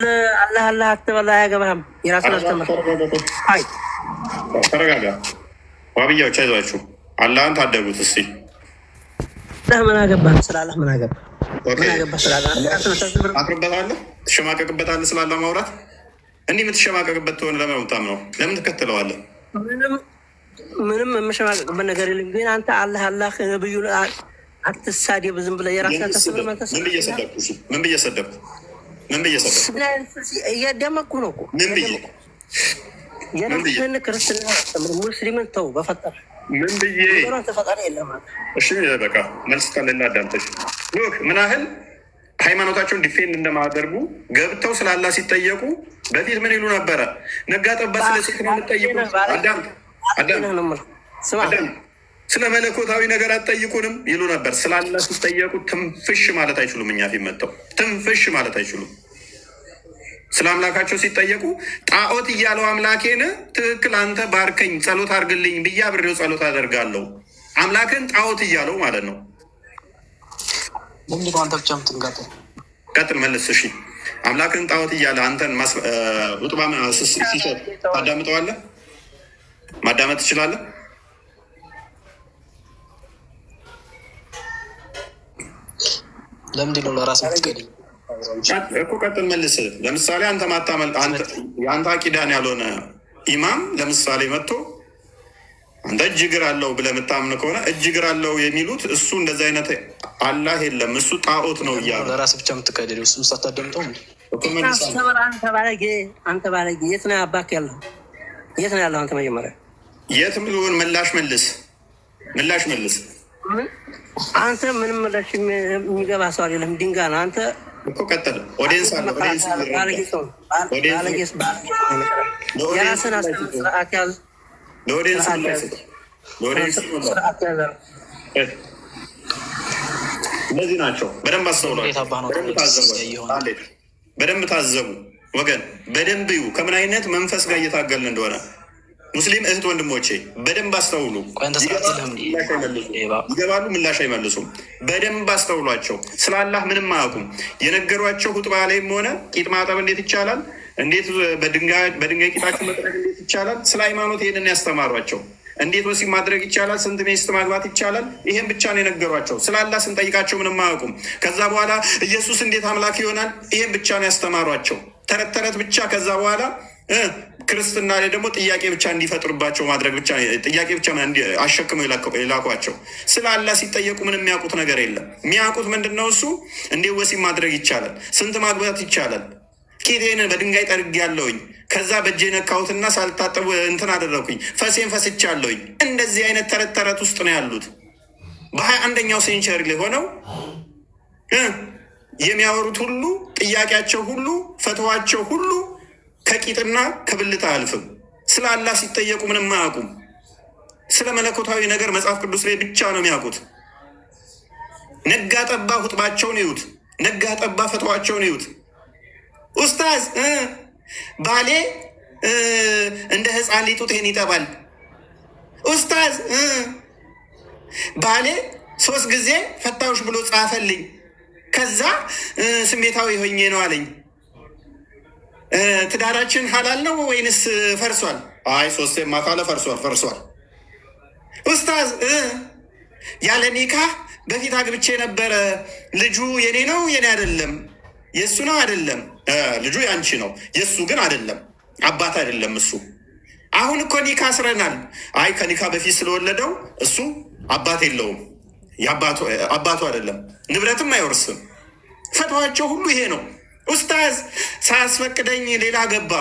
አላህ አላህ አትበላ፣ አያገባህም። የራስን አስተምር። አይ ተረጋጋ። ዋብያዎች አይዟችሁ፣ አላህን ታደጉት። እስኪ ምን አገባህ? ስላላህ ምን አገባህ? ምን አገባህ? ስላላህ አፍርበታለህ፣ ትሸማቀቅበታለህ። ስላላህ ማውራት እንዲህ የምትሸማቀቅበት ትሆን ለመውጣም ነው። ለምን ትከተለዋለህ? ምንም የምሸማቀቅበት ነገር የለም። ግን አንተ አላህ አላህ ነብዩ አትሳደብ፣ ዝም ብለህ የራስን ተስበህ መንተስ ምን ብዬ ሰደብኩ? ምን ብዬ ሰደብኩ? ምን ብዬ ሰደብኩ? እያዳመኩ ነው እኮ። ምን ብዬ የራስህን ክርስትና አስተምር። ሙስሊምን ተው በፈጠረ ምን ብዬ ተፈጣሪ የለም። እሺ በቃ መልስ ካለና አዳምጠሽ ሉክ ምን ያህል ሃይማኖታቸውን ዲፌንድ እንደማያደርጉ ገብተው ስላላ ሲጠየቁ በፊት ምን ይሉ ነበረ? ነጋ ጠባ ስለ ሴት ነው የምትጠይቁት? ስለ መለኮታዊ ነገር አትጠይቁንም ይሉ ነበር። ስላላ ሲጠየቁ ትንፍሽ ማለት አይችሉም። እኛ ፊት መጥተው ትንፍሽ ማለት አይችሉም። ስለ አምላካቸው ሲጠየቁ ጣዖት እያለው አምላኬን ትክክል አንተ ባርከኝ ጸሎት አድርግልኝ ብዬ አብሬው ጸሎት አደርጋለሁ። አምላክን ጣዖት እያለው ማለት ነው። ቀጥል መልስ። እሺ አምላክን ጣዖት እያለ አንተን ውጥባ ሲሰጥ ታዳምጠዋለህ? ማዳመጥ ትችላለህ? ለምንድን ነው ለራስ ምትገኝ እኮ? ቀጥል መልስ። ለምሳሌ አንተ ማታመል የአንተ አቂዳን ያልሆነ ኢማም ለምሳሌ መጥቶ አንተ እጅ እግር አለው ብለህ የምታምን ከሆነ እጅ እግር አለው የሚሉት እሱ እንደዚህ አይነት አላህ የለም እሱ ጣዖት ነው እያሉ ለራስ ብቻ የምትቀደድ እሱ ሳታደምጠው አንተ ባለጌ የት ነው አባክ ያለው? የት ነው ያለው? አንተ መጀመሪያ የት ምልሆን ምላሽ መልስ፣ ምላሽ መልስ። አንተ ምንም ምላሽ የሚገባ ሰው አይደለም። ድንጋይ ነው አንተ እኮ። ቀጥል። ኦዲየንስ አለ። የራስን አስተምር፣ ስርዓት ያዝ። እነዚህ ናቸው። በደንብ አስተውሏቸው፣ በደንብ ታዘቡ ወገን፣ በደንብ ዩ ከምን አይነት መንፈስ ጋር እየታገልን እንደሆነ ሙስሊም እህት ወንድሞቼ በደንብ አስተውሉ። ይገባሉ፣ ምላሽ አይመልሱም። በደንብ አስተውሏቸው። ስለ አላህ ምንም አያውቁም። የነገሯቸው ሁጥባ ላይም ሆነ ቂጥ ማጠብ እንዴት ይቻላል፣ እንዴት በድንጋይ ቂጣቸው መጥረግ እንዴት ይቻላል፣ ስለ ሃይማኖት ይሄንን ያስተማሯቸው። እንዴት ወሲብ ማድረግ ይቻላል፣ ስንት ሚስት ማግባት ይቻላል፣ ይሄን ብቻ ነው የነገሯቸው። ስለ አላህ ስንጠይቃቸው ምንም አያውቁም። ከዛ በኋላ ኢየሱስ እንዴት አምላክ ይሆናል፣ ይሄን ብቻ ነው ያስተማሯቸው። ተረት ተረት ብቻ። ከዛ በኋላ ክርስትና ላይ ደግሞ ጥያቄ ብቻ እንዲፈጥሩባቸው ማድረግ ብቻ፣ ጥያቄ ብቻ አሸክመው የላኳቸው። ስለ አላህ ሲጠየቁ ምንም የሚያውቁት ነገር የለም። የሚያውቁት ምንድን ነው? እሱ እንዴት ወሲብ ማድረግ ይቻላል፣ ስንት ማግባት ይቻላል፣ ቂጤን በድንጋይ ጠርግ ያለውኝ፣ ከዛ በእጄ ነካሁትና ሳልታጠቡ እንትን አደረኩኝ፣ ፈሴን ፈስቻለሁኝ። እንደዚህ አይነት ተረት ተረት ውስጥ ነው ያሉት። በ21ኛው ሴንቸሪ ላይ ሆነው የሚያወሩት ሁሉ ጥያቄያቸው ሁሉ ፈትዋቸው ሁሉ ከቂጥና ከብልት አያልፍም። ስለ አላህ ሲጠየቁ ምንም አያውቁም። ስለ መለኮታዊ ነገር መጽሐፍ ቅዱስ ላይ ብቻ ነው የሚያውቁት። ነጋ ጠባ ሁጥባቸውን ይዩት፣ ነጋ ጠባ ፈትዋቸውን ይዩት። ኡስታዝ ባሌ እንደ ህፃን ሊጡቴን ይጠባል። ኡስታዝ ባሌ 3 ጊዜ ፈታውሽ ብሎ ጻፈልኝ፣ ከዛ ስሜታዊ ሆኜ ነው አለኝ። ትዳራችን ሀላል ነው ወይንስ ፈርሷል? አይ 3 ማካለ ፈርሷል። ኡስታዝ ያለ ኒካህ በፊት አግብቼ ነበረ። ልጁ የኔ ነው የኔ አይደለም? የእሱ ነው አይደለም? ልጁ ያንቺ ነው፣ የእሱ ግን አይደለም፣ አባት አይደለም እሱ። አሁን እኮ ኒካ አስረናል። አይ ከኒካ በፊት ስለወለደው እሱ አባት የለውም፣ አባቱ አይደለም፣ ንብረትም አይወርስም። ፈትዋቸው ሁሉ ይሄ ነው። ኡስታዝ ሳያስፈቅደኝ ሌላ ገባ።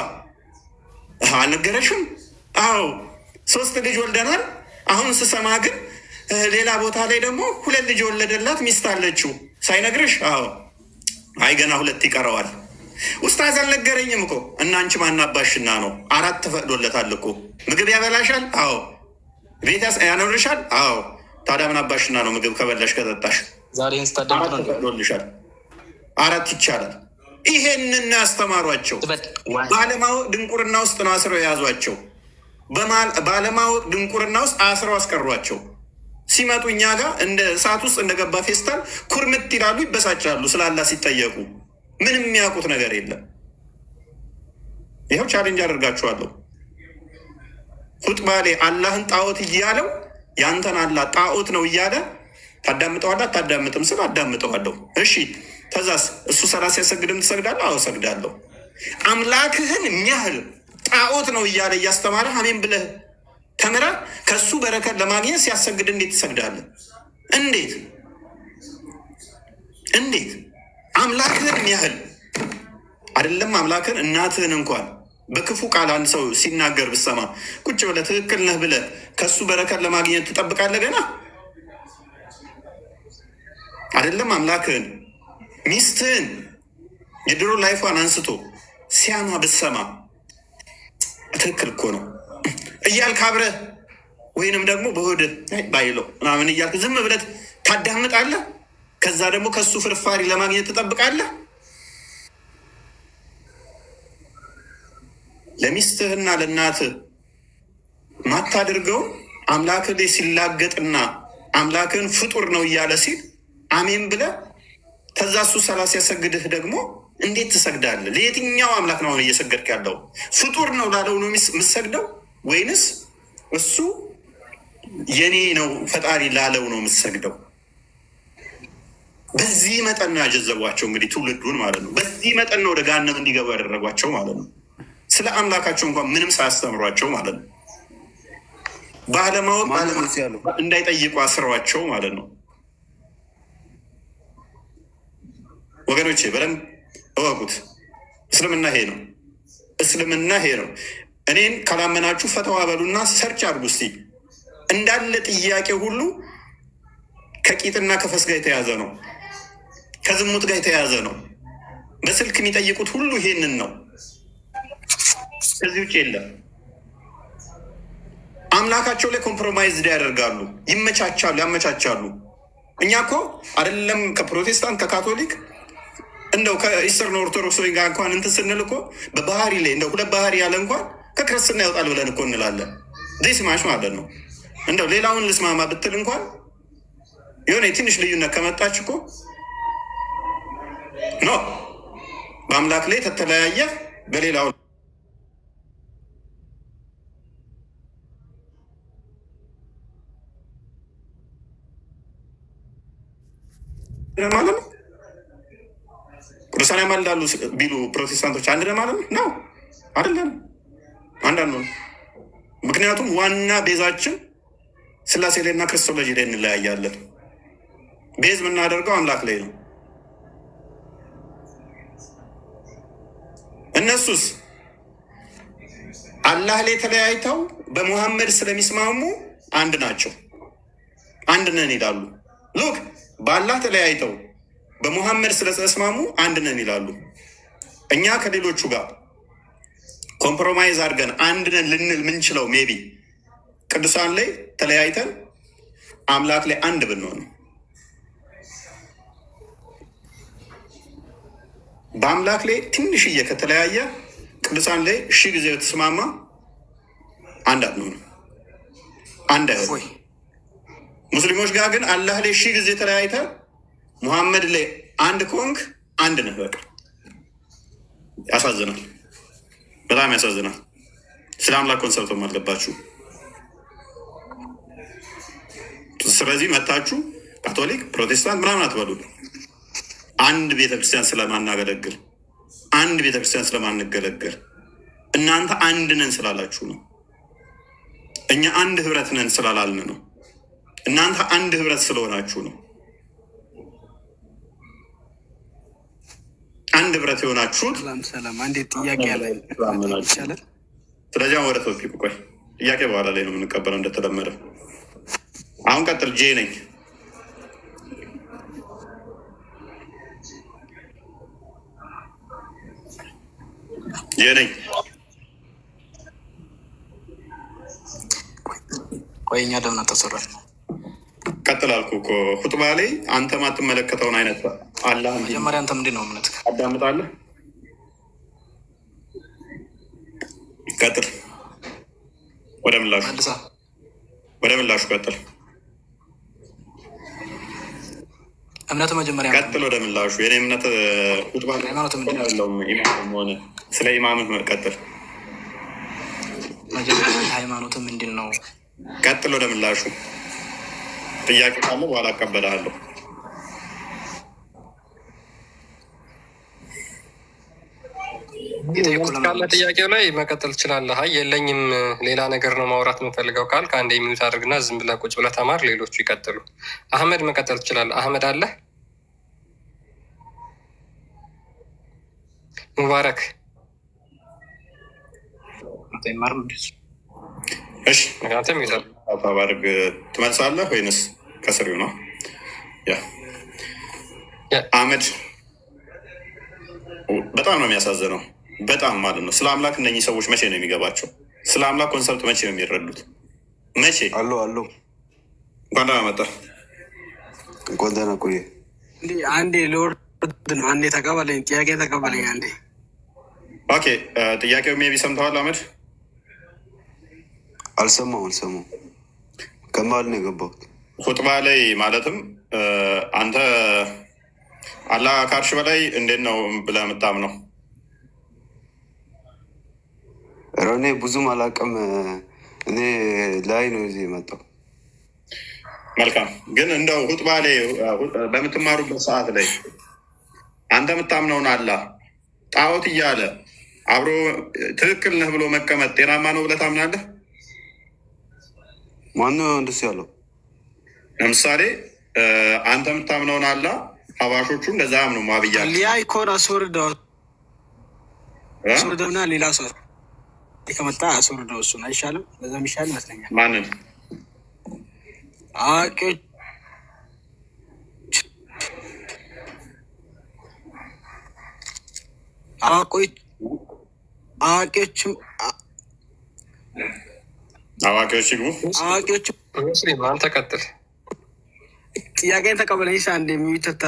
አልነገረሽም? አዎ 3 ልጅ ወልደናል። አሁን ስሰማ ግን ሌላ ቦታ ላይ ደግሞ 2 ልጅ የወለደላት ሚስት አለችው። ሳይነግርሽ? አዎ። አይ ገና 2 ይቀረዋል። ኡስታዝ አልነገረኝም እኮ። እና አንቺ ማናባሽና ነው? 4 ተፈቅዶለታል እኮ። ምግብ ያበላሻል? አዎ። ቤት ያኖርሻል? አዎ። ታዲያ ምን አባሽና ነው? ምግብ ከበላሽ ከጠጣሽ 4 ተፈቅዶልሻል፣ 4 ይቻላል። ይሄንን ያስተማሯቸው ባለማወቅ ድንቁርና ውስጥ ነው አስረው የያዟቸው። ባለማወቅ ድንቁርና ውስጥ አስረው አስቀሯቸው። ሲመጡ እኛ ጋር እንደ እሳት ውስጥ እንደገባ ፌስታል ኩርምት ይላሉ፣ ይበሳጫሉ። ስለ አላህ ሲጠየቁ ምንም የሚያውቁት ነገር የለም። ይኸው ቻሌንጅ አደርጋችኋለሁ። ሁጥባ ላይ አላህን ጣዖት እያለው ያንተን አላህ ጣዖት ነው እያለ ታዳምጠዋለህ? አታዳምጥም ስል አዳምጠዋለሁ። እሺ ተዛስ እሱ ሰላት ሲያሰግድም ትሰግዳለህ? አዎ እሰግዳለሁ። አምላክህን የሚያህል ጣዖት ነው እያለ እያስተማረ አሜን ብለህ ተምረህ ከሱ በረከት ለማግኘት ሲያሰግድ እንዴት ትሰግዳለህ? እንዴት አምላክህን የሚያህል አይደለም። አምላክህን እናትህን እንኳን በክፉ ቃል አንድ ሰው ሲናገር ብሰማ ቁጭ ብለህ ትክክል ነህ ብለህ ከሱ በረከት ለማግኘት ትጠብቃለህ? ገና አይደለም። አምላክህን ሚስትህን የድሮ ላይፏን አንስቶ ሲያማ ብሰማ ትክክል እኮ ነው እያልክ አብረህ ወይንም ደግሞ በሆድህ ባይለው ምናምን እያልክ ዝም ብለህ ታዳምጣለህ። ከዛ ደግሞ ከሱ ፍርፋሪ ለማግኘት ትጠብቃለህ። ለሚስትህና ለእናትህ ማታደርገውን አምላክህ ላይ ሲላገጥና አምላክህን ፍጡር ነው እያለ ሲል አሜን ብለህ ከዛ እሱ ሰላት ሲያሰግድህ ደግሞ እንዴት ትሰግዳለህ? ለየትኛው አምላክ ነው አሁን እየሰገድክ ያለው? ፍጡር ነው ላለው ነው የምትሰግደው ወይንስ እሱ የኔ ነው ፈጣሪ ላለው ነው የምትሰግደው? በዚህ መጠን ነው ያጀዘቧቸው እንግዲህ ትውልዱን ማለት ነው። በዚህ መጠን ነው ወደ ገሃነም እንዲገቡ ያደረጓቸው ማለት ነው። ስለ አምላካቸው እንኳን ምንም ሳያስተምሯቸው ማለት ነው። ባለማወቅ እንዳይጠይቁ አስረዋቸው ማለት ነው። ወገኖቼ በደንብ እወቁት። እስልምና ይሄ ነው። እስልምና ይሄ ነው። እኔን ካላመናችሁ ፈተዋ በሉና ሰርች አድርጉ እስቲ። እንዳለ ጥያቄ ሁሉ ከቂጥና ከፈስ ጋር የተያዘ ነው። ከዝሙት ጋር የተያዘ ነው። በስልክ የሚጠይቁት ሁሉ ይሄንን ነው። ከዚህ ውጭ የለም። አምላካቸው ላይ ኮምፕሮማይዝ ያደርጋሉ፣ ይመቻቻሉ፣ ያመቻቻሉ። እኛ እኮ አይደለም ከፕሮቴስታንት ከካቶሊክ እንደው ከኢስተርን ኦርቶዶክስ ወይ ጋር እንኳን እንትን ስንል እኮ በባህሪ ላይ እንደው ሁለት ባህሪ ያለ እንኳን ከክርስትና ይወጣል ብለን እኮ እንላለን። ስማሽ ማለት ነው። እንደው ሌላውን ልስማማ ብትል እንኳን የሆነ የትንሽ ልዩነት ከመጣች እኮ ኖ በአምላክ ላይ ተተለያየ በሌላው ማለት ነው። ቅዱሳን ያማልዳሉ ቢሉ ፕሮቴስታንቶች አንድ ነው ማለት ነው? አይደለም፣ አንዳንድ ነው። ምክንያቱም ዋና ቤዛችን ስላሴ ላይ እና ክርስቶሎጂ ላይ እንለያያለን። ቤዝ የምናደርገው አምላክ ላይ ነው። እነሱስ አላህ ላይ ተለያይተው በሙሐመድ ስለሚስማሙ አንድ ናቸው፣ አንድ ነን ይላሉ። ሉክ በአላህ ተለያይተው በሙሐመድ ስለተስማሙ አንድ ነን ይላሉ። እኛ ከሌሎቹ ጋር ኮምፕሮማይዝ አድርገን አንድ ነን ልንል ምንችለው ሜቢ ቅዱሳን ላይ ተለያይተን አምላክ ላይ አንድ ብንሆን፣ በአምላክ ላይ ትንሽዬ ከተለያየ ቅዱሳን ላይ 1000 ጊዜ ተስማማ አንድ አትሆንም፣ አንድ አይሆንም። ሙስሊሞች ጋር ግን አላህ ላይ 1000 ጊዜ ተለያይተ ሙሐመድ ላይ አንድ ከሆንክ አንድ ነህ። በቃ ያሳዝናል፣ በጣም ያሳዝናል። ስለ አምላክ ኮንሰፕቶም አልገባችሁ። ስለዚህ መታችሁ ካቶሊክ፣ ፕሮቴስታንት ምናምን አትበሉ። አንድ ቤተክርስቲያን ስለማናገለግል፣ አንድ ቤተክርስቲያን ስለማንገለገል እናንተ አንድ ነን ስላላችሁ ነው። እኛ አንድ ህብረት ነን ስላላልን ነው። እናንተ አንድ ህብረት ስለሆናችሁ ነው። አንድ ህብረት የሆናችሁት። ሰላም አንዴ ጥያቄ ያለ ይቻላል። ስለዚህ ወደ ቶፒኩ ቆይ፣ ጥያቄ በኋላ ላይ ነው የምንቀበለው እንደተለመደ። አሁን ቀጥል። ጄ ነኝ። ቆይ እኛ ደምና ተሰራል። ቀጥል አልኩ እኮ ሁጥባ ላይ አንተ ማትመለከተውን አይነት አላህ መጀመሪያ አንተ ምንድን ነው እምነት አዳምጣለህ። ቀጥል። ወደ ምላሹ ቀጥል። እምነት መጀመሪያ ቀጥል። ወደ ምላሹ የኔ እምነት ሁጥባ ላይ ሃይማኖት ምንድን ነው? ኢማም ሆነ ስለ ኢማምህ ቀጥል። መጀመሪያ ሃይማኖት ምንድን ነው? ቀጥሎ ወደ ምላሹ ጥያቄ ካለ በኋላ አቀበላለሁ። ካለ ጥያቄው ላይ መቀጠል ትችላለህ። አይ የለኝም ሌላ ነገር ነው ማውራት የምፈልገው ካል ከአንድ የሚሉት አድርግና ዝም ብለህ ቁጭ ብለህ ተማር፣ ሌሎቹ ይቀጥሉ። አህመድ መቀጠል ትችላለህ። አህመድ አለ? ሙባረክ እሺ፣ አንተም ይዛል ባርግ ትመልሳለህ ወይንስ ከስሪው ነው? አህመድ በጣም ነው የሚያሳዝነው። በጣም ማለት ነው። ስለ አምላክ እነኚህ ሰዎች መቼ ነው የሚገባቸው? ስለ አምላክ ኮንሰፕት መቼ ነው የሚረዱት? መቼ? አሎ እንኳን ደህና መጣህ። እንኳን ደህና ቆየ። አንዴ ሎርድ ነው። አንዴ ተቀበለኝ፣ ጥያቄ ተቀበለኝ አንዴ። ኦኬ፣ ጥያቄው ሜቢ ሰምተዋል አህመድ? አልሰማው ከመሀል ነው የገባሁት። ሁጥባ ላይ ማለትም አንተ አላህ ከአርሽ በላይ እንዴት ነው ብለህ የምታምነው? እኔ ብዙም አላውቅም። እኔ ላይ ነው እዚህ የመጣው። መልካም። ግን እንደው ሁጥባ ላይ በምትማሩበት ሰዓት ላይ አንተ የምታምነውን አላህ ጣዖት እያለ አብሮ ትክክል ነህ ብሎ መቀመጥ ጤናማ ነው ብለህ ታምናለህ? ማነው እንደሱ ያለው? ለምሳሌ አንተ የምታምነውን አላህ ሀባሾቹ እንደዛ ያምኑ ማብያ ሊያ ይኮን አስወርደውና ሌላ ሰው ከመጣ አስወርደው። እሱን አይሻልም? በዛም ይሻል ይመስለኛል። ማንን? አዋቂዎች ይግቡ። ሙስሊም አንተ ቀጥል። ጥያቄን ተቀበለኝ። አንድ የሚተታ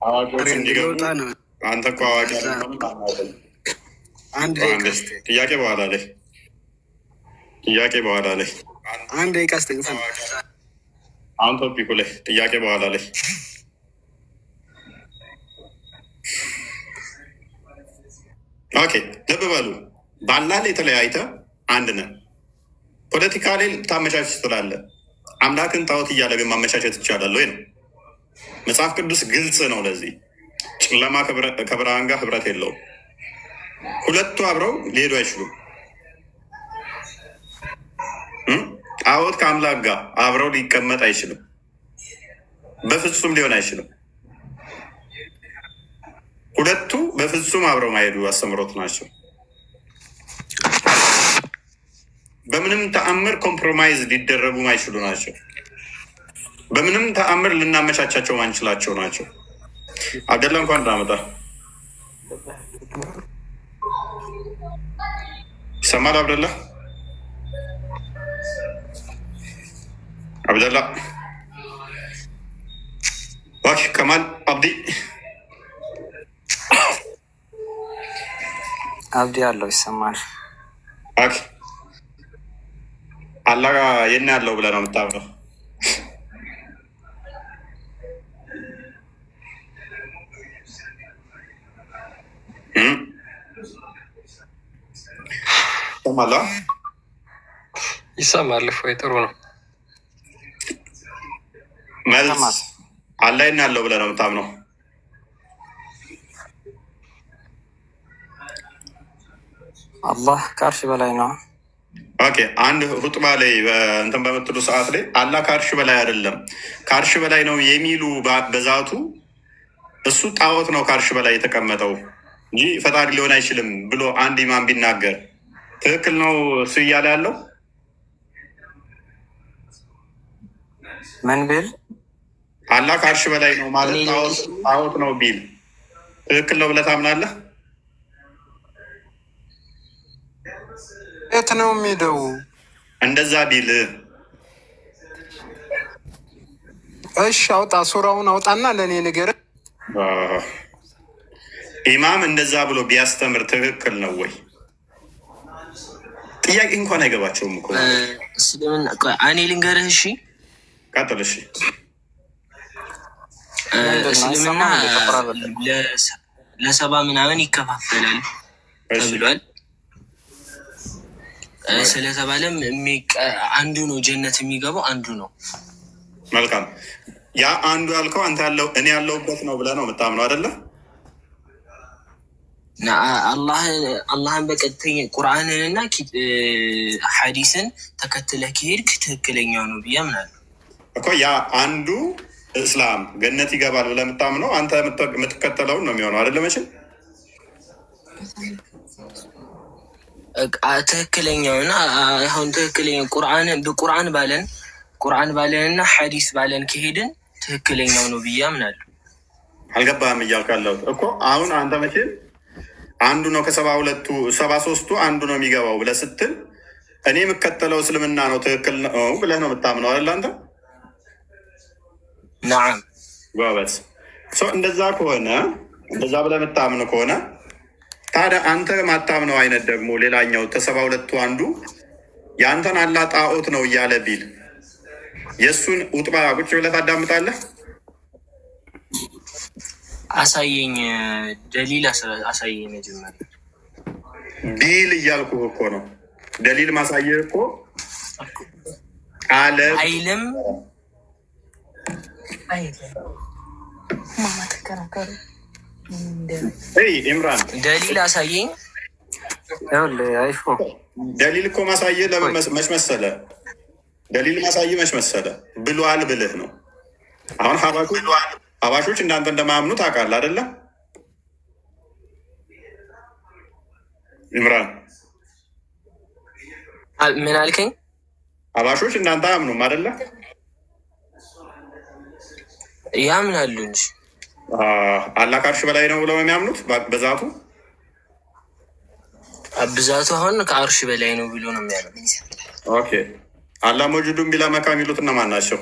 አዋቂዎች እንዲገቡ ነው። አንተ እኮ አዋቂ ጥያቄ በኋላ ላይ አንድ ደቂቃ ስጠኝ። አሁን ቶፒኩ ላይ ጥያቄ በኋላ ላይ ኦኬ። ልብ በሉ። በአላህ ላይ ተለያይተህ አንድ ነህ። ፖለቲካ ላይ ልታመቻች ትችላለህ። አምላክን ጣዖት እያለ ግን ማመቻቸት ይቻላል ወይ ነው? መጽሐፍ ቅዱስ ግልጽ ነው። ለዚህ ጨለማ ከብርሃን ጋር ህብረት የለውም። ሁለቱ አብረው ሊሄዱ አይችሉም። ጣዖት ከአምላክ ጋር አብረው ሊቀመጥ አይችልም። በፍጹም ሊሆን አይችልም። ሁለቱ በፍጹም አብረው ማሄዱ አስተምሮት ናቸው። በምንም ተአምር ኮምፕሮማይዝ ሊደረጉ ማይችሉ ናቸው። በምንም ተአምር ልናመቻቻቸው ማንችላቸው ናቸው። አብደላ እንኳን ዳመጣ ይሰማል። አብደላ ዋሽ ከማል አብዲ ያለው ይሰማል። አላህ የት ነው ያለው ብለህ ነው የምታምነው? ይሰማል ወይ? ጥሩ ነው። መልስ አላህ የት ነው ያለው ብለህ ነው የምታምነው? አላህ ከአርሽ በላይ ነው። ኦኬ፣ አንድ ሁጥባ ላይ እንትን በምትሉ ሰዓት ላይ አላህ ከአርሽ በላይ አይደለም ከአርሽ በላይ ነው የሚሉ በዛቱ እሱ ጣዖት ነው ከአርሽ በላይ የተቀመጠው እንጂ ፈጣሪ ሊሆን አይችልም ብሎ አንድ ኢማም ቢናገር ትክክል ነው እሱ እያለ ያለው? ምን ቢል አላህ ከአርሽ በላይ ነው ማለት ጣዖት ነው ቢል ትክክል ነው ብለህ ታምናለህ? የት ነው የሚሄደው? እንደዛ ቢል እሺ፣ አውጣ ሱራውን አውጣና ለእኔ ንገር። ኢማም እንደዛ ብሎ ቢያስተምር ትክክል ነው ወይ? ጥያቄ እንኳን አይገባቸውም እኮ። እኔ ልንገርህ። እሺ ቀጥል። እሺ እስልምና ለሰባ ምናምን ይከፋፈላል ተብሏል። ስለተባለም አንዱ ነው ጀነት የሚገባው አንዱ ነው። መልካም። ያ አንዱ ያልከው አንተ ያለው እኔ ያለሁበት ነው ብለህ ነው የምታምነው አይደለ? አላህን በቀጥተኛ ቁርአንን እና ሐዲስን ተከትለህ ከሄድክ ትክክለኛው ነው ብዬ አምናለሁ እኮ። ያ አንዱ እስላም ገነት ይገባል ብለህ የምታምነው አንተ የምትከተለውን ነው የሚሆነው አይደለ? መቼም ትክክለኛውና አሁን ትክክለኛ ቁርአን ባለን እና ሐዲስ ባለን ከሄድን ትክክለኛው ነው ብዬ አምናለሁ። አልገባህም እያልኩ ያለሁት እኮ አሁን አንተ መቼም አንዱ ነው ከ72 አንዱ ነው የሚገባው ብለህ ስትል እኔ የምከተለው እስልምና ነው ትክክል ነው ብለህ ነው የምታምነው አይደለ? አንተ ናም ጎበዝ። እንደዛ ከሆነ እንደዛ ብለህ የምታምን ከሆነ ታዲያ አንተ ማታምነው አይነት ደግሞ ሌላኛው ከ72 አንዱ የአንተን አላህ ጣዖት ነው እያለ ቢል የእሱን ውጥባ ቁጭ ብለህ ታዳምጣለህ? አሳየኝ፣ ደሊል አሳየኝ መጀመሪያ ቢል እያልኩህ እኮ ነው። ደሊል ማሳየህ እኮ አለ አይልም። ኢምራን ደሊል አሳየኝ። ደሊል እኮ ማሳየህ መች መሰለህ? ደሊል ማሳየህ መች መሰለህ? ብሏል ብልህ ነው። አሁን ሀባሾች እንዳንተ እንደማያምኑ ታውቃለህ አይደለ? ኢምራን ምን አልከኝ? ሀባሾች እንዳንተ አያምኑም አይደለ? ያምናሉ እንጂ አላህ ከአርሽ በላይ ነው ብለው የሚያምኑት በዛቱ ብዛቱ አሁን ከአርሽ በላይ ነው ብሎ ነው የሚያምኑት። ኦኬ። አላህ መውጁዱን ቢላ መካ የሚሉት እነማን ናቸው?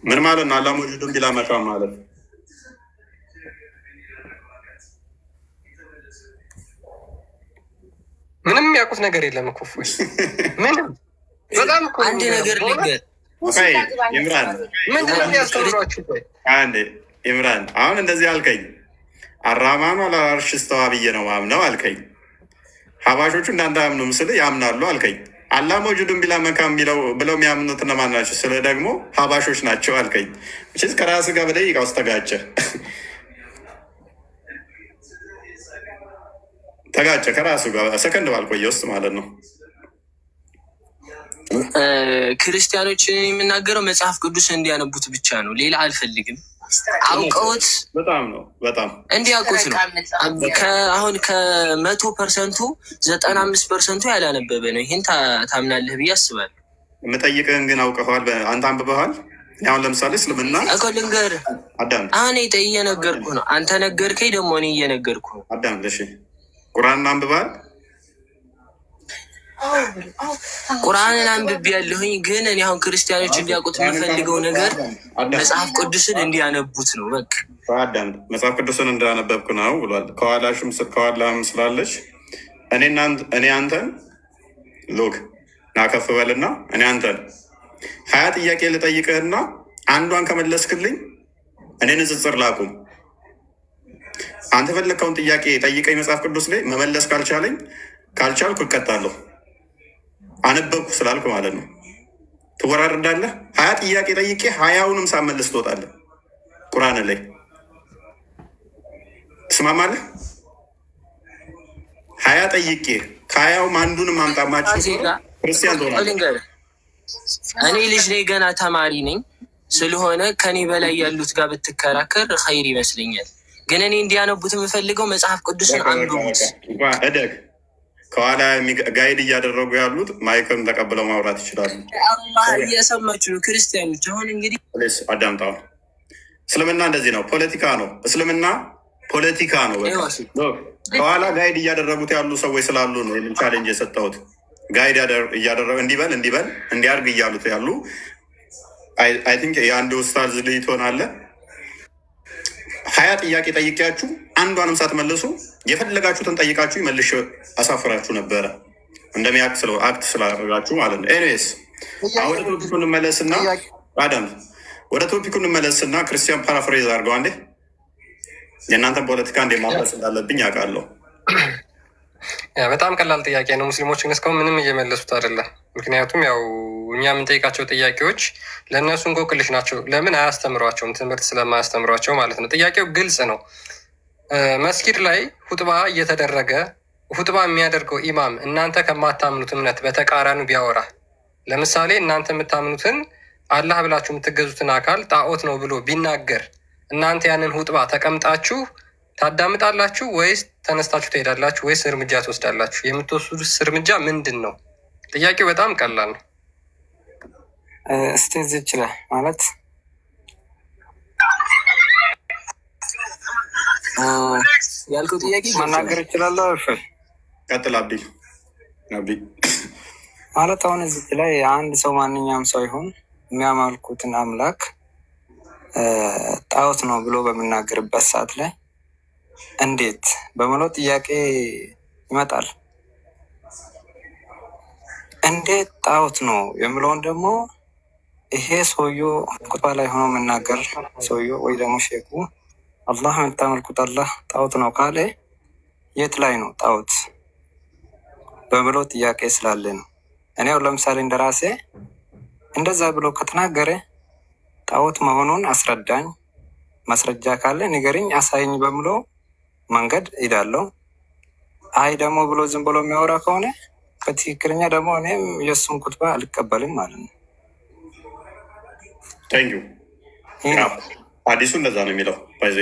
ምን ማለት ነው? አላህ መውጁዱን ቢላ መካ ማለት ምንም የሚያውቁት ነገር የለም እኮ ምንም። በጣም አንድ ነገር ልንገር ኢምራን፣ አሁን እንደዚህ አልከኝ፣ አራማኑ አላርሽ ስተዋ ብዬ ነው ማምነው አልከኝ። ሀባሾቹ እንዳንተ አያምኑም ስል ያምናሉ አልከኝ። አላህ መውጁዱን ቢላ መካም ብለው የሚያምኑት እነማን ናቸው ስለ ደግሞ ሀባሾች ናቸው አልከኝ። ችዝ ከራስህ ጋር በደቂቃ ውስጥ ተጋጨ ከራሱ ጋር ሰከንድ ባልቆየ ውስጥ ማለት ነው። ክርስቲያኖችን የምናገረው መጽሐፍ ቅዱስ እንዲያነቡት ብቻ ነው፣ ሌላ አልፈልግም። አውቀውት በጣም እንዲያውቁት ነው። አሁን ከ100% 95% ያላነበበ ነው። ይህን ታምናለህ ብዬ አስባለሁ። የምጠይቅህን ግን አውቀኸዋል? አንተ አንብበሃል? አሁን ለምሳሌ እስልምና እኮ ልንገርህ፣ አሁን እየነገርኩህ ነው። አንተ ነገርከኝ፣ ደግሞ እኔ እየነገርኩህ ነው። አዳም እሺ፣ ቁርአንን አንብበሃል? ቁርአንን አንብቤ ያለሁኝ፣ ግን እኔ አሁን ክርስቲያኖች እንዲያውቁት የምፈልገው ነገር መጽሐፍ ቅዱስን እንዲያነቡት ነው። በቃ አዳም መጽሐፍ ቅዱስን እንዳነበብኩ ነው ብሏል። ከኋላም ስላለች እኔ አንተን ሎክ ናከፍ በልና እኔ አንተን 20 ጥያቄ ልጠይቅህና አንዷን ከመለስክልኝ እኔ ንጽጽር ላቁም። አንተ ፈለግከውን ጥያቄ ጠይቀኝ መጽሐፍ ቅዱስ ላይ መመለስ ካልቻልኩ እቀጣለሁ። አነበብኩ ስላልኩ ማለት ነው። ትወራርዳለህ። 20 ጥያቄ ጠይቄ 20ውንም ሳመልስ ትወጣለህ። ቁርአን ላይ ትስማማለህ? 20 ጠይቄ ከ20ውም አንዱንም አምጣማችሁ ክርስቲያን ትሆናለህ። እኔ ልጅ ነኝ፣ ገና ተማሪ ነኝ። ስለሆነ ከኔ በላይ ያሉት ጋር ብትከራከር ኸይር ይመስለኛል። ግን እኔ እንዲያነቡት የምፈልገው መጽሐፍ ቅዱስን አንብቡት። እደግ ከኋላ ጋይድ እያደረጉ ያሉት ማይክም ተቀብለው ማውራት ይችላሉ። አላህ እየሰማችሁ ነው ክርስቲያኖች። አሁን እንግዲህ አዳምጣው። እስልምና እንደዚህ ነው፣ ፖለቲካ ነው። እስልምና ፖለቲካ ነው። ከኋላ ጋይድ እያደረጉት ያሉ ሰዎች ስላሉ ነው ይህንን ቻሌንጅ የሰጠሁት። ጋይድ እያደረጉ እንዲበል እንዲያርግ እያሉት ያሉ አይ ቲንክ የአንድ ኡስታዝ ልጅ ትሆናለህ። 20 ጥያቄ ጠይቄያችሁ አንዷንም ሳትመልሱ የፈለጋችሁትን ጠይቃችሁ መልሼ አሳፍራችሁ ነበረ እንደሚያውቅ አክት ስላደረጋችሁ ማለት ነው። ኤኒዌይስ ወደ ቶፒኩ እንመለስና አዳም ወደ ቶፒኩ እንመለስና ክርስቲያን ፓራፍሬዝ አድርገው አንዴ የእናንተን ፖለቲካ እንዴት ማፍረስ እንዳለብኝ አውቃለሁ። በጣም ቀላል ጥያቄ ነው። ሙስሊሞችን እስካሁን ምንም እየመለሱት አይደለም። ምክንያቱም ያው እኛ የምንጠይቃቸው ጥያቄዎች ለእነሱ እንቆቅልሽ ናቸው። ለምን አያስተምሯቸውም? ትምህርት ስለማያስተምሯቸው ማለት ነው። ጥያቄው ግልጽ ነው። መስጊድ ላይ ሁጥባ እየተደረገ ሁጥባ የሚያደርገው ኢማም እናንተ ከማታምኑት እምነት በተቃራኒ ቢያወራ፣ ለምሳሌ እናንተ የምታምኑትን አላህ ብላችሁ የምትገዙትን አካል ጣዖት ነው ብሎ ቢናገር እናንተ ያንን ሁጥባ ተቀምጣችሁ ታዳምጣላችሁ ወይስ ተነስታችሁ ትሄዳላችሁ ወይስ እርምጃ ትወስዳላችሁ? የምትወስዱት እርምጃ ምንድን ነው? ጥያቄው በጣም ቀላል ነው። እስቲ እዚህ ይችላል ማለት ያልከው ጥያቄ መናገር ይችላለሁ። ቀጥል አብዲ ማለት አሁን እዚህ ላይ አንድ ሰው ማንኛውም ሰው ይሁን የሚያመልኩትን አምላክ ጣዖት ነው ብሎ በሚናገርበት ሰዓት ላይ እንዴት በምለው ጥያቄ ይመጣል። እንዴት ጣዖት ነው የምለውን ደግሞ ይሄ ሰውዬው ቁጣ ላይ ሆኖ መናገር ሰውዬው ወይ ደግሞ ሼኩ አላህ የምታመልኩት አላህ ጣዖት ነው ካለ የት ላይ ነው ጣዖት በምለው ጥያቄ ስላለ ነው። እኔው ለምሳሌ እንደራሴ እንደዛ ብሎ ከተናገረ ጣዖት መሆኑን አስረዳኝ፣ ማስረጃ ካለ ንገርኝ፣ አሳይኝ በምሎ መንገድ ሄዳለሁ። አይ ደግሞ ብሎ ዝም ብሎ የሚያወራ ከሆነ በትክክለኛ ደግሞ እኔም የእሱን ኩትባ አልቀበልም ማለት ነው። ታንኪዩ። አዲሱ እንደዛ ነው የሚለው ባይዘ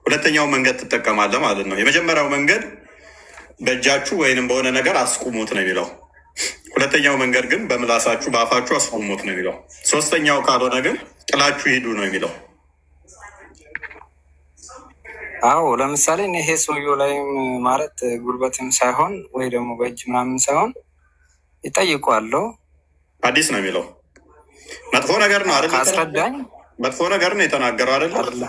ሁለተኛው መንገድ ትጠቀማለህ ማለት ነው። የመጀመሪያው መንገድ በእጃችሁ ወይንም በሆነ ነገር አስቁሙት ነው የሚለው። ሁለተኛው መንገድ ግን በምላሳችሁ በአፋችሁ አስቁሙት ነው የሚለው። ሶስተኛው ካልሆነ ግን ጥላችሁ ሂዱ ነው የሚለው። አዎ ለምሳሌ ይሄ ሰውዬው ላይም ማለት ጉልበትም ሳይሆን ወይ ደግሞ በእጅ ምናምን ሳይሆን ይጠይቋለሁ። አዲስ ነው የሚለው መጥፎ ነገር ነው አይደል? አስረዳኝ። መጥፎ ነገር ነው የተናገረው አይደል?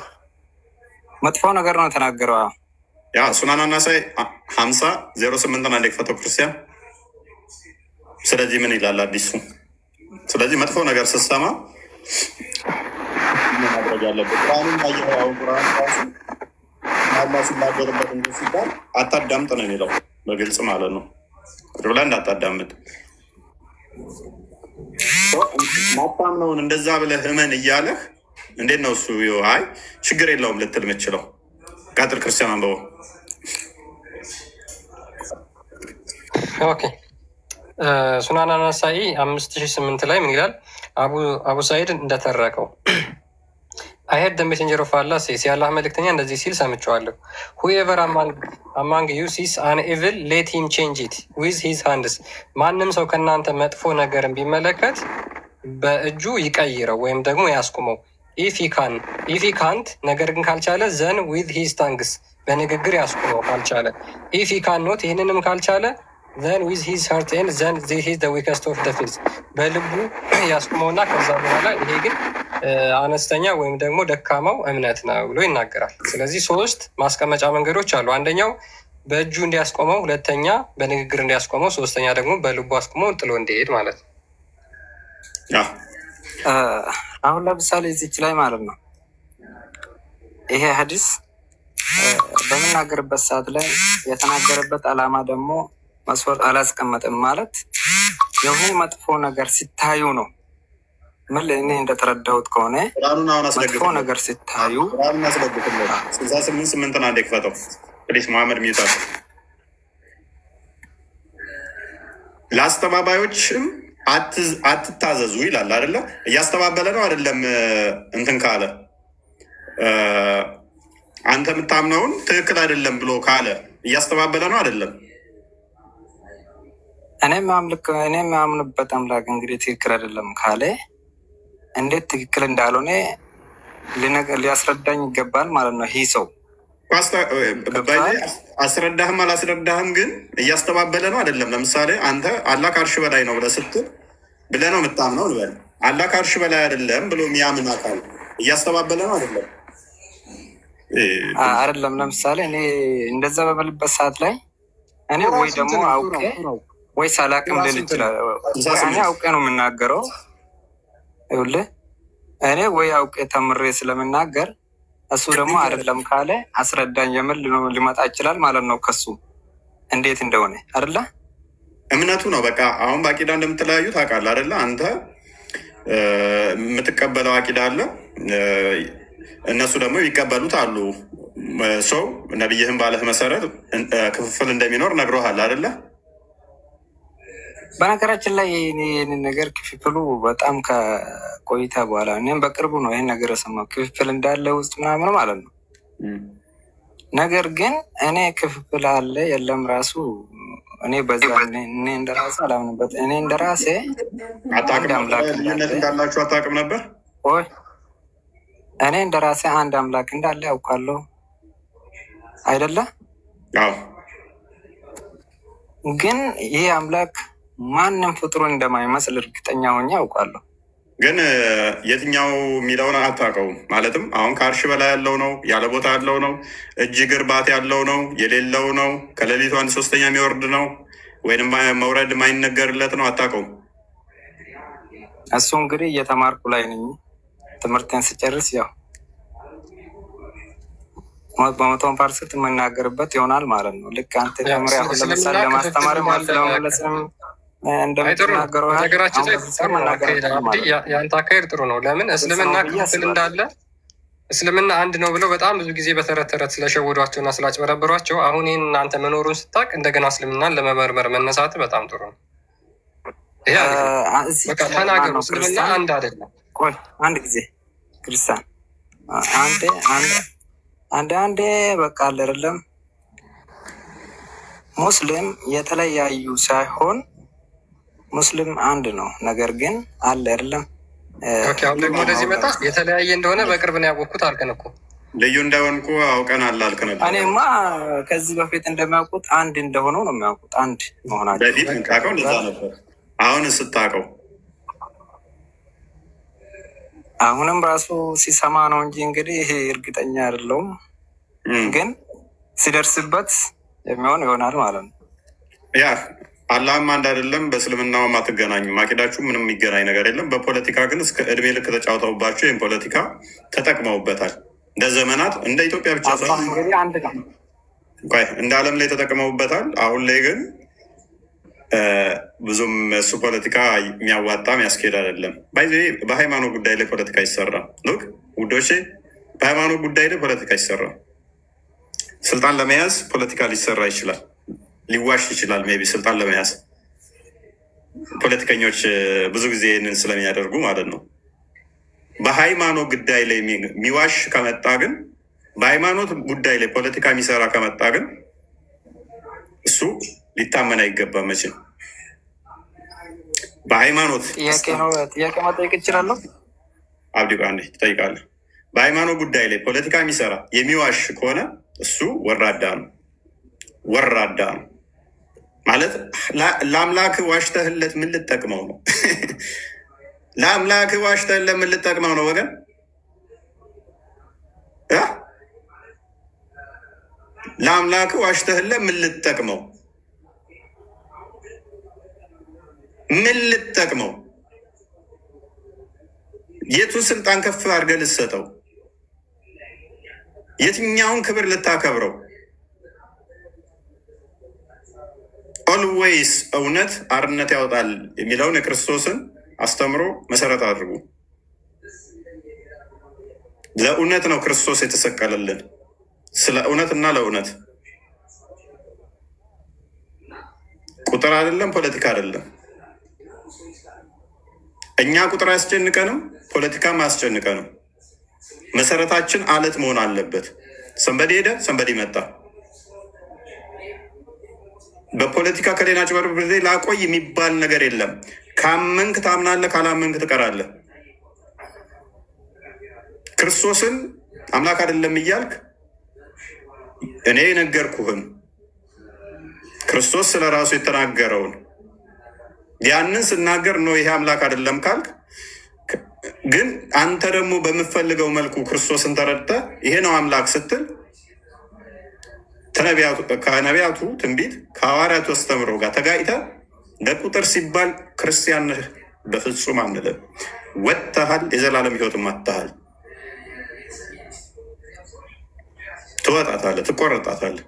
መጥፎ ነገር ነው የተናገረው። ያ ሱናን አናሳይ 50:08 አንድ ክፈተው ክርስቲያን። ስለዚህ ምን ይላል አዲሱ? ስለዚህ መጥፎ ነገር ስትሰማ ማድረግ ያለበት ቁርአንን ያየው ቁርአን ራሱ አላህ ሲናገርበት እንዴ ሲባል አታዳምጥ ነው የሚለው በግልጽ ማለት ነው። ብላ እንዳታዳምጥ ማታምነውን እንደዛ ብለህ እመን እያለህ እንዴት ነው እሱ አይ ችግር የለውም ልትል የምችለው? ቀጥል ክርስቲያን አንበው። ኦኬ ሱናን አናሳኢ 5008 ላይ ምን ይላል? አቡ ሳይድ እንደተረከው አይ ሄድ ሜሴንጀር ኦፍ አላህ ሴስ የአላህ መልእክተኛ እንደዚህ ሲል ሰምቼዋለሁ። ሁኤቨር አማንግ ዩ ሲስ አን ኢቪል ሌት ሂም ቼንጅ ኢት ዊዝ ሂዝ ሃንድስ። ማንም ሰው ከእናንተ መጥፎ ነገርን ቢመለከት በእጁ ይቀይረው ወይም ደግሞ ያስቁመው። ኢፍ ሂ ካንት ነገር ግን ካልቻለ ዘን ዊዝ ሂዝ ታንግስ በንግግር ያስቁመው ካልቻለ። ኢፍ ሂ ካን ኖት ይህንንም ካልቻለ ዘን ዊዝ ሂዝ ሀርት ኤንድ ዘን ዚስ ኢዝ ዘ ዊከስት ኦፍ ዘ ፊልስ በልቡ ያስቁመውና ከዛ በኋላ ይሄ ግን አነስተኛ ወይም ደግሞ ደካማው እምነት ነው ብሎ ይናገራል። ስለዚህ 3 ማስቀመጫ መንገዶች አሉ። አንደኛው በእጁ እንዲያስቆመው፣ ሁለተኛ በንግግር እንዲያስቆመው፣ ሶስተኛ ደግሞ በልቡ አስቆመው ጥሎ እንዲሄድ ማለት ነው። አሁን ለምሳሌ እዚች ላይ ማለት ነው ይሄ ሀዲስ በምናገርበት ሰዓት ላይ የተናገረበት ዓላማ ደግሞ መስፈርት አላስቀመጥም ማለት የሆነ መጥፎ ነገር ሲታዩ ነው። ምን እኔ እንደተረዳሁት ከሆነ መጥፎ ነገር ሲታዩ 68 አንዴ ክፈተው ፕሊስ መሐመድ ሚዩታ ለአስተባባዮችም አትታዘዙ ይላል አይደለ? እያስተባበለ ነው አይደለም? እንትን ካለ አንተ የምታምነውን ትክክል አይደለም ብሎ ካለ እያስተባበለ ነው አይደለም? እኔ የማምንበት አምላክ እንግዲህ ትክክል አይደለም ካለ እንዴት ትክክል እንዳልሆነ ሊያስረዳኝ ይገባል ማለት ነው። ይህ ሰው አስረዳህም አላስረዳህም ግን እያስተባበለ ነው አይደለም? ለምሳሌ አንተ አላህ ከአርሽ በላይ ነው ብለህ ስትል ብለህ ነው የምታምነው ልበል። አላህ ከአርሽ በላይ አይደለም ብሎ የሚያምን አካል እያስተባበለ ነው አይደለም? አይደለም። ለምሳሌ እኔ እንደዛ በምልበት ሰዓት ላይ እኔ ወይ ደግሞ አውቄ ወይ ሳላቅም ልል ይችላል። እኔ አውቄ ነው የምናገረው። ይኸውልህ እኔ ወይ አውቄ ተምሬ ስለምናገር እሱ ደግሞ አይደለም ካለ አስረዳኝ የምል ሊመጣ ይችላል ማለት ነው። ከሱ እንዴት እንደሆነ አይደለ እምነቱ ነው። በቃ አሁን በአቂዳ እንደምትለያዩ ታውቃለህ አይደለ? አንተ የምትቀበለው አቂዳ አለ፣ እነሱ ደግሞ የሚቀበሉት አሉ። ሰው ነቢይህን ባለህ መሰረት ክፍፍል እንደሚኖር ነግሮሃል አይደለ? በነገራችን ላይ ይህንን ነገር ክፍፍሉ በጣም ከቆይታ በኋላ እኔም በቅርቡ ነው ይህን ነገር የሰማው ክፍፍል እንዳለ ውስጥ ምናምን ማለት ነው። ነገር ግን እኔ ክፍፍል አለ የለም ራሱ እኔ በዛ እኔ እንደራሴ አላምንበት። እኔ እንደራሴ ልዩነት እንዳላችሁ አታውቅም ነበር ወይ? እኔ እንደራሴ አንድ አምላክ እንዳለ ያውቃለሁ አይደለ? አዎ። ግን ይህ አምላክ ማንም ፍጡሩን እንደማይመስል እርግጠኛ ሆኜ ያውቃለሁ። ግን የትኛው የሚለውን አታውቀውም። ማለትም አሁን ከአርሽ በላይ ያለው ነው፣ ያለ ቦታ ያለው ነው፣ እጅ ግርባት ያለው ነው፣ የሌለው ነው፣ ከሌሊቱ 1/3 የሚወርድ ነው፣ ወይም መውረድ የማይነገርለት ነው። አታውቀውም። እሱ እንግዲህ እየተማርኩ ላይ ነኝ። ትምህርቴን ስጨርስ ያው 100% የምናገርበት ይሆናል ማለት ነው። ልክ አንተ ተምሪያ ለምሳሌ ለማስተማር ለመለስም እንደምትናገረው ነገራችን ላይ የአንተ አካሄድ ጥሩ ነው። ለምን እስልምና ክፍል እንዳለ እስልምና አንድ ነው ብለው በጣም ብዙ ጊዜ በተረት ተረት ስለሸወዷቸውና ስላጭበረበሯቸው አሁን ይህን እናንተ መኖሩን ስታቅ እንደገና እስልምናን ለመመርመር መነሳት በጣም ጥሩ ነው። በቃ ተናገሩ፣ እስልምና አንድ አይደለም። ቆይ አንድ ጊዜ ክርስቲያን አንዴ በቃ አይደለም ሙስሊም የተለያዩ ሳይሆን ሙስሊም አንድ ነው። ነገር ግን አለ አይደለም። አሁን ደግሞ ወደዚህ መጣ የተለያየ እንደሆነ በቅርብ ነው ያወቅኩት አልከን እኮ ልዩ እንደሆንኩ አውቀናል አልከን። እኔማ ከዚህ በፊት እንደሚያውቁት አንድ እንደሆነው ነው የሚያውቁት። አንድ መሆናቸው በፊት የምታውቀው እንደዛ ነበር። አሁን ስታውቀው አሁንም ራሱ ሲሰማ ነው እንጂ እንግዲህ ይሄ እርግጠኛ አይደለሁም። ግን ሲደርስበት የሚሆን ይሆናል ማለት ነው። ያ አላህም አንድ አይደለም፣ በእስልምናውም አትገናኙም። አቂዳችሁ ምንም የሚገናኝ ነገር የለም። በፖለቲካ ግን እስከ እድሜ ልክ ተጫውተውባቸው ይህም ፖለቲካ ተጠቅመውበታል። እንደ ዘመናት እንደ ኢትዮጵያ ብቻ ሳይሆን እንደ ዓለም ላይ ተጠቅመውበታል። አሁን ላይ ግን ብዙም እሱ ፖለቲካ የሚያዋጣ የሚያስኬድ አይደለም። በሃይማኖት ጉዳይ ላይ ፖለቲካ ይሰራል። ሉክ ውዶቼ፣ በሃይማኖት ጉዳይ ላይ ፖለቲካ ይሰራል። ስልጣን ለመያዝ ፖለቲካ ሊሰራ ይችላል፣ ሊዋሽ ይችላል። ሜይ ቢ ስልጣን ለመያዝ ፖለቲከኞች ብዙ ጊዜ ይህንን ስለሚያደርጉ ማለት ነው። በሃይማኖት ጉዳይ ላይ የሚዋሽ ከመጣ ግን፣ በሃይማኖት ጉዳይ ላይ ፖለቲካ የሚሰራ ከመጣ ግን እሱ ሊታመን አይገባም። መቼም በሃይማኖት ጥያቄ መጠየቅ ይችላለሁ? አብዲ አንዴ ትጠይቃለህ። በሃይማኖት ጉዳይ ላይ ፖለቲካ የሚሰራ የሚዋሽ ከሆነ እሱ ወራዳ ነው። ወራዳ ነው ማለት ለአምላክ ዋሽተህለት ምን ልጠቅመው ነው? ለአምላክ ዋሽተህለት ምን ልጠቅመው ነው? ወገን ለአምላክ ዋሽተህለት ምን ልጠቅመው? ምን ልጠቅመው? የቱን ስልጣን ከፍ አድርገህ ልትሰጠው? የትኛውን ክብር ልታከብረው? ኦልዌይስ እውነት አርነት ያወጣል የሚለውን የክርስቶስን አስተምሮ መሰረት አድርጉ። ለእውነት ነው ክርስቶስ የተሰቀለልን፣ ስለ እውነት እና ለእውነት። ቁጥር አይደለም፣ ፖለቲካ አይደለም። እኛ ቁጥር አያስጨንቀንም፣ ፖለቲካም አያስጨንቀንም። መሰረታችን አለት መሆን አለበት። ሰንበዴ ሄደ፣ ሰንበዴ መጣ። በፖለቲካ ከሌላ ጭበርብሬ ላቆይ የሚባል ነገር የለም። ካመንክ ታምናለህ፣ ካላመንክ ትቀራለህ። ክርስቶስን አምላክ አይደለም እያልክ እኔ የነገርኩህን ክርስቶስ ስለ ራሱ የተናገረውን ያንን ስናገር ነው ይሄ አምላክ አይደለም ካልክ፣ ግን አንተ ደግሞ በምፈልገው መልኩ ክርስቶስን ተረድተህ ይሄ ነው አምላክ ስትል ከነቢያቱ ትንቢት ከሐዋርያቱ አስተምሮ ጋር ተጋጭተህ ለቁጥር ሲባል ክርስቲያን ነህ በፍጹም አንልም። ወጥተሃል፣ የዘላለም ሕይወትም አጥተሃል። ትወጣታለህ፣ ትቆረጣታለህ።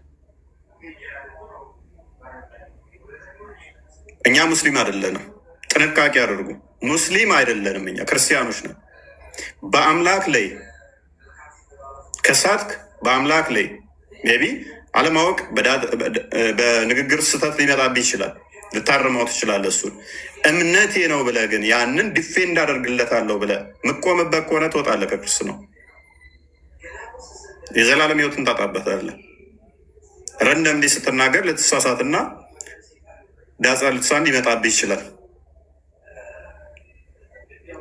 እኛ ሙስሊም አይደለንም። ጥንቃቄ አድርጉ። ሙስሊም አይደለንም፣ እኛ ክርስቲያኖች ነን። በአምላክ ላይ ከሳትክ በአምላክ ላይ ሜይ ቢ አለማወቅ በንግግር ስህተት ሊመጣብህ ይችላል። ልታርመው ትችላለህ። እሱን እምነቴ ነው ብለህ ግን ያንን ዲፌንድ አደርግለታለሁ ብለህ የምቆምበት ከሆነ ትወጣለህ ከክርስትናው። የዘላለም ሕይወትን ታጣበታለህ። ረንደምሊ ስትናገር ልትሳሳትና ዳጻ ልትሳን ሊመጣብህ ይችላል።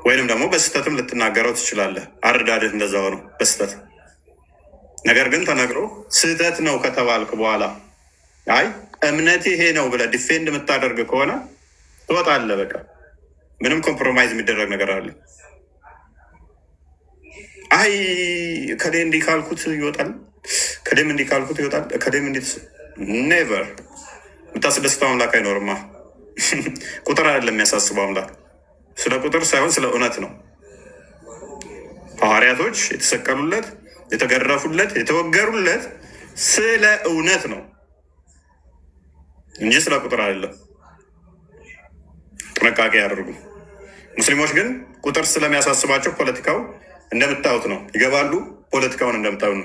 ወይንም ደግሞ በስህተትም ልትናገረው ትችላለህ። አረዳድህ እንደዛው ነው በስህተት። ነገር ግን ተነግሮ ስህተት ነው ከተባልክ በኋላ አይ እምነት ይሄ ነው ብለህ ዲፌንድ የምታደርግ ከሆነ ትወጣለህ። በቃ ምንም ኮምፕሮማይዝ የሚደረግ ነገር አለ? አይ ከሌ እንዲህ ካልኩት ይወጣል፣ ከሌም እንዲህ ካልኩት ይወጣል፣ ከሌም እንዴት ኔቨር። የምታስደስተው አምላክ አይኖርማ። ቁጥር አይደለም የሚያሳስበው አምላክ። ስለ ቁጥር ሳይሆን ስለ እውነት ነው። ሐዋርያቶች የተሰቀሉለት፣ የተገረፉለት፣ የተወገሩለት ስለ እውነት ነው እንጂ ስለ ቁጥር አይደለም። ጥንቃቄ ያደርጉ። ሙስሊሞች ግን ቁጥር ስለሚያሳስባቸው ፖለቲካው እንደምታዩት ነው። ይገባሉ፣ ፖለቲካውን እንደምታዩት ነው።